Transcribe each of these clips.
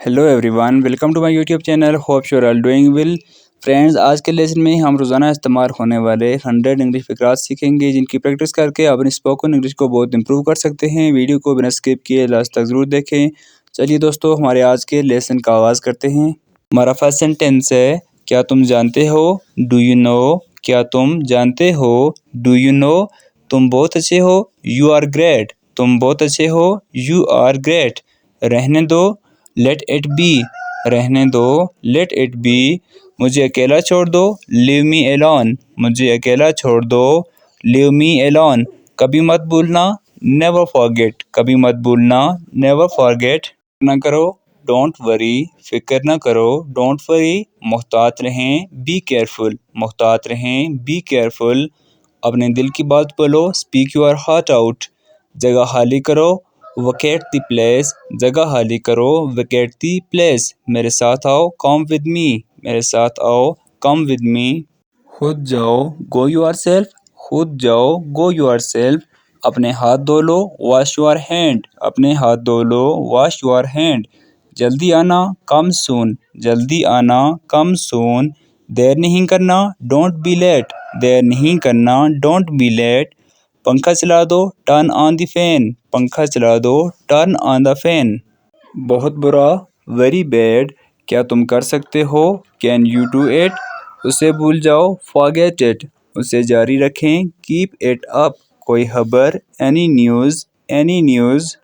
Hello everyone, welcome to my YouTube channel. Hope you are all doing well. Friends, आज के lesson में हम रोज़ाना इस्तेमाल होने वाले 100 इंग्लिश फ़िक्रात सीखेंगे, जिनकी प्रैक्टिस करके आप अपनी स्पोकन इंग्लिश को बहुत इंप्रूव कर सकते हैं। वीडियो को बिना स्किप किए लास्ट तक ज़रूर देखें। चलिए दोस्तों, हमारे आज के लेसन का आगाज़ करते हैं। हमारा फर्स्ट सेंटेंस है, क्या तुम जानते हो? Do you know? क्या तुम जानते हो? Do you know? तुम बहुत अच्छे हो। You are great. तुम बहुत अच्छे हो। You are great. रहने दो। Let it be. रहने दो। Let it be. मुझे अकेला छोड़ दो। Leave me alone. मुझे अकेला छोड़ दो। Leave me alone. कभी मत भूलना। Never forget. कभी मत भूलना। Never forget. ना करो। Don't worry. फिक्र ना करो। Don't worry. मुहतात रहें। Be careful. मुहतात रहें। Be careful. अपने दिल की बात बोलो। Speak your heart out. जगह खाली करो। Vacate the place. जगह खाली करो। Vacate the place. मेरे साथ आओ। Come with me. मेरे साथ आओ। Come with me. खुद जाओ। Go yourself. खुद जाओ। Go yourself. अपने हाथ धो लो। Wash your hand. अपने हाथ धो लो। Wash your hand. जल्दी आना। कम सून। जल्दी आना। कम सून। देर नहीं करना। Don't be late. देर नहीं करना। Don't be late. पंखा चला दो। Turn on the fan. पंखा चला दो। Turn on the fan. बहुत बुरा। Very bad. क्या तुम कर सकते हो? Can you do it? उसे भूल जाओ। Forget it. उसे जारी रखें। Keep it up. कोई खबर। Any news. Any news.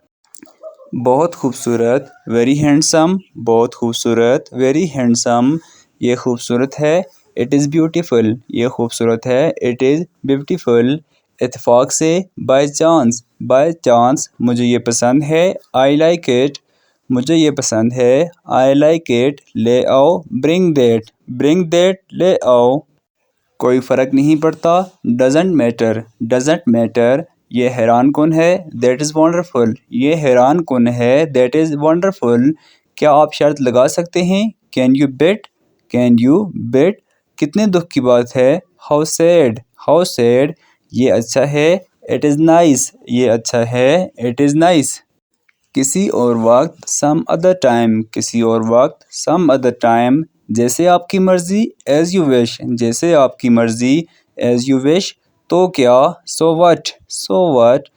बहुत खूबसूरत। Very handsome. बहुत खूबसूरत। Very handsome. ये खूबसूरत है। It is beautiful. ये खूबसूरत है। It is beautiful. इत्तेफाक से। By chance. By chance. मुझे ये पसंद है। I like it. मुझे ये पसंद है। I like it. ले आओ। Bring that. Bring that. ले आओ। कोई फ़र्क नहीं पड़ता। Doesn't matter. Doesn't matter. ये हैरान कुन है। That is wonderful. ये हैरान कुन है। That is wonderful. क्या आप शर्त लगा सकते हैं? Can you bet? Can you bet? कितने दुख की बात है। How sad. How sad. ये अच्छा है। It is nice. ये अच्छा है। It is nice. किसी और वक्त। Some other time. किसी और वक्त। Some other time. जैसे आपकी मर्ज़ी। As you wish. जैसे आपकी मर्ज़ी। As you wish. तो क्या। So what. So what.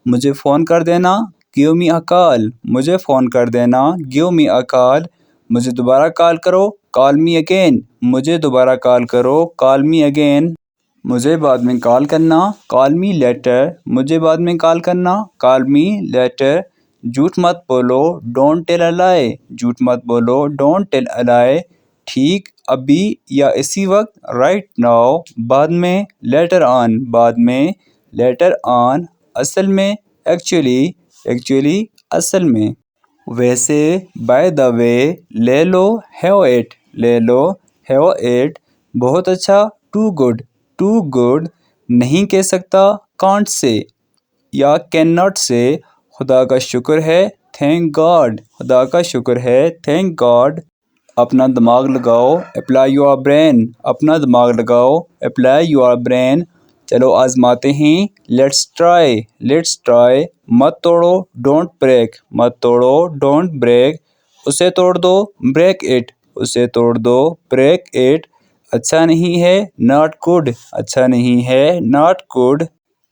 मुझे फ़ोन कर देना। Give me a call. मुझे फ़ोन कर देना। Give me a call. मुझे दोबारा कॉल करो। Call me again. मुझे दोबारा कॉल करो। Call me again. मुझे बाद में कॉल करना। Call me later. मुझे बाद में कॉल करना। Call me later. झूठ मत बोलो। डोंट टेल अ लाई। झूठ मत बोलो। डोंट टेल अ लाई। ठीक। अभी या इसी वक्त। Right now. बाद में। Later on. बाद में। Later on. असल में। एक्चुअली। एक्चुअली। असल में। वैसे। By the way. ले लो। Have it. ले लो। Have it. बहुत अच्छा। Too good. Too good. नहीं कह सकता। कांट से या कैन नॉट से। खुदा का शुक्र है। Thank God. खुदा का शुक्र है। Thank God. अपना दिमाग लगाओ। Apply your brain. अपना दिमाग लगाओ। Apply your brain. चलो आजमाते हैं। Let's try. Let's try. मत तोड़ो। Don't break. मत तोड़ो। Don't break. उसे तोड़ दो। Break it. उसे तोड़ दो। Break it. अच्छा नहीं है। Not good. अच्छा नहीं है। Not good.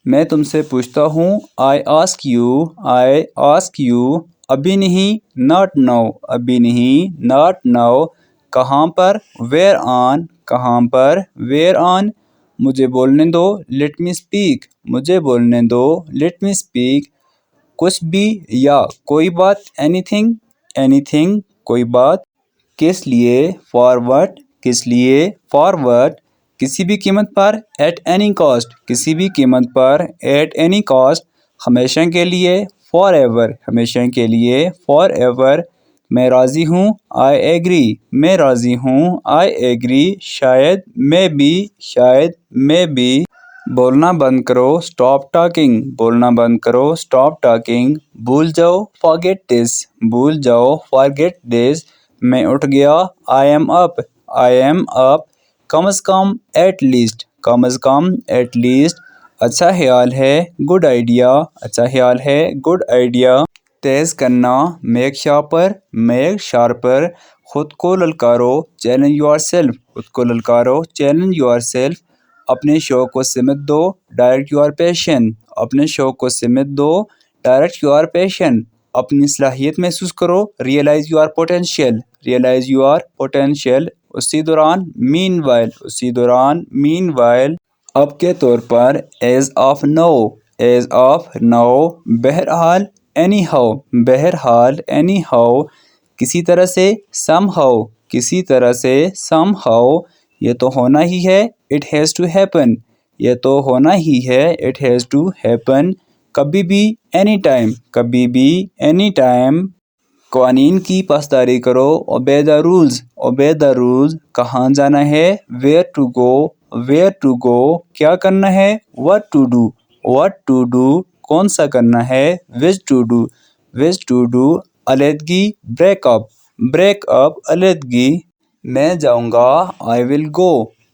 मैं तुमसे पूछता हूँ। I ask you. I ask you. अभी नहीं। Not now. अभी नहीं। Not now. कहाँ पर। Where on. कहाँ पर। Where on. मुझे बोलने दो। Let me speak. मुझे बोलने दो। Let me speak. कुछ भी या कोई बात। एनीथिंग। एनीथिंग। कोई बात। किस लिए। फॉरवर्ड। किस लिए। फॉरवर्ड। किसी भी कीमत पर। At any cost. किसी भी कीमत पर। At any cost. हमेशा के लिए। Forever. हमेशा के लिए। Forever. मैं राज़ी हूँ। I agree. मैं राज़ी हूँ। I agree. शायद। Maybe. शायद। Maybe. बोलना बंद करो। Stop talking. बोलना बंद करो। Stop talking. भूल जाओ। Forget this. भूल जाओ। Forget this. मैं उठ गया। I am up. I am up. कम अज़ कम। At least. कम अज़ कम। At least. अच्छा ख्याल है। Good idea. अच्छा ख्याल है। Good idea. تیز کرنا، میک شارپر، میک شارپر، خود کو للکارو، چیلنج یور سیلف، خود کو للکارو، چیلنج یور سیلف، اپنے شوق کو سمت دو، ڈائریکٹ یور پیشن، اپنے شوق کو سمت دو، ڈائریکٹ یور پیشن، اپنی صلاحیت محسوس کرو، realise your potential, realise your potential, اسی دوران مین وائل، اسی دوران مین وائل، اب کے طور پر، as of now, as of now, بہرحال، اینی ہاؤ، بہرحال، اینی ہاؤ، کسی طرح سے، سم ہاؤ، کسی طرح سے، سم ہاؤ، یہ تو ہونا ہی ہے، اٹ ہیز ٹو ہیپن، یہ تو ہونا ہی ہے، اٹ ہیز ٹو ہیپن، کبھی بھی، اینی ٹائم، کبھی بھی، اینی ٹائم، قوانین کی پاسداری کرو، obey the rules, obey the rules, کہاں جانا ہے، where to go, where to go, کیا کرنا ہے، what to do, what to do, کون سا کرنا ہے، which to do, which to do, علیحدگی، بریک اپ، بریک اپ، علیحدگی، میں جاؤں گا، آئی ول گو،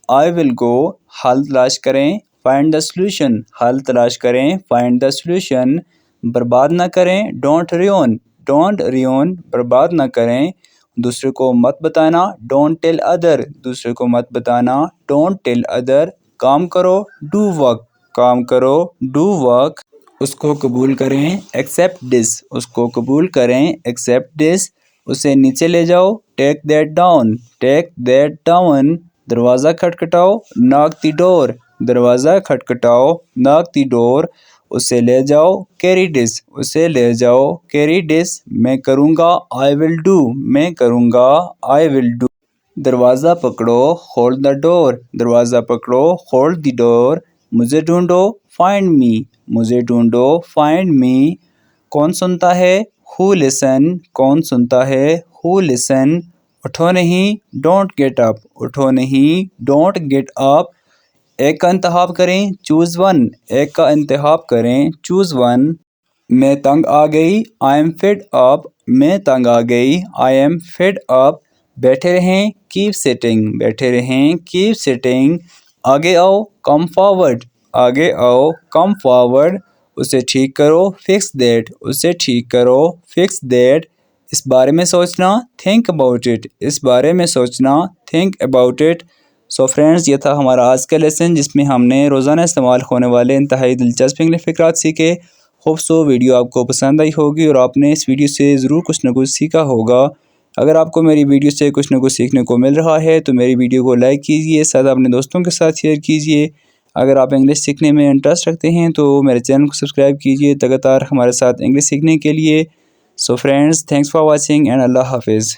آئی ول گو، حل تلاش کریں، فائنڈ دا سلوشن، حل تلاش کریں، فائنڈ دا سلوشن، برباد نہ کریں، ڈونٹ ریون، ڈونٹ ریون، برباد نہ کریں، دوسرے کو مت بتانا، ڈونٹ ٹیل ادر، دوسرے کو مت بتانا، ڈونٹ ٹیل ادر، کام کرو، ڈو ورک، کام کرو، ڈو ورک، اس کو قبول کریں، ایکسیپٹ دس، اس کو قبول کریں، ایکسیپٹ دس، اسے نیچے لے جاؤ، take that down, take that down, دروازہ کھٹکھٹاؤ، ناک دی ڈور، دروازہ کھٹکھٹاؤ، ناک دی ڈور، اسے لے جاؤ، کیری ڈس، اسے لے جاؤ، کیری ڈس، میں کروں گا، آئی ول ڈو، میں کروں گا، آئی ول ڈو، دروازہ پکڑو، ہولڈ دا ڈور، دروازہ پکڑو، ہولڈ دی ڈور، مجھے ڈھونڈو، فائنڈ می، مجھے ڈھونڈو، فائنڈ می، کون سنتا ہے، ہو لسن، کون سنتا ہے، ہو لسن، اٹھو نہیں، ڈونٹ گیٹ اپ، اٹھو نہیں، ڈونٹ گیٹ اپ، ایک کا انتخاب کریں، چوز ون، ایک کا انتخاب کریں، چوز ون، میں تنگ آ گئی، آئی ایم فیڈ اپ، میں تنگ آ گئی، آئی ایم فیڈ اپ، بیٹھے رہیں، کیپ سٹنگ، بیٹھے رہیں، کیپ سٹنگ، آگے آؤ، کم فارورڈ، آگے آؤ، کم فارورڈ، اسے ٹھیک کرو، فکس دیٹ، اسے ٹھیک کرو، فکس دیٹ، اس بارے میں سوچنا، تھنک اباؤٹ اٹ، اس بارے میں سوچنا، think about it. So friends, یہ تھا ہمارا آج کا لیسن جس میں ہم نے روزانہ استعمال ہونے والے انتہائی دلچسپ انگلش فقرات سیکھے۔ ہوپ سو ویڈیو آپ کو پسند آئی ہوگی اور آپ نے اس ویڈیو سے ضرور کچھ نہ کچھ سیکھا ہوگا۔ اگر آپ کو میری ویڈیو سے کچھ نہ کچھ سیکھنے کو مل رہا ہے تو میری ویڈیو کو لائک کیجئے، ساتھ اپنے دوستوں کے ساتھ شیئر کیجئے۔ اگر آپ انگلش سیکھنے میں انٹرسٹ رکھتے ہیں تو میرے چینل کو سبسکرائب کیجئے لگاتار ہمارے ساتھ انگلش سیکھنے کے لیے۔ So friends, thanks for watching and اللہ حافظ۔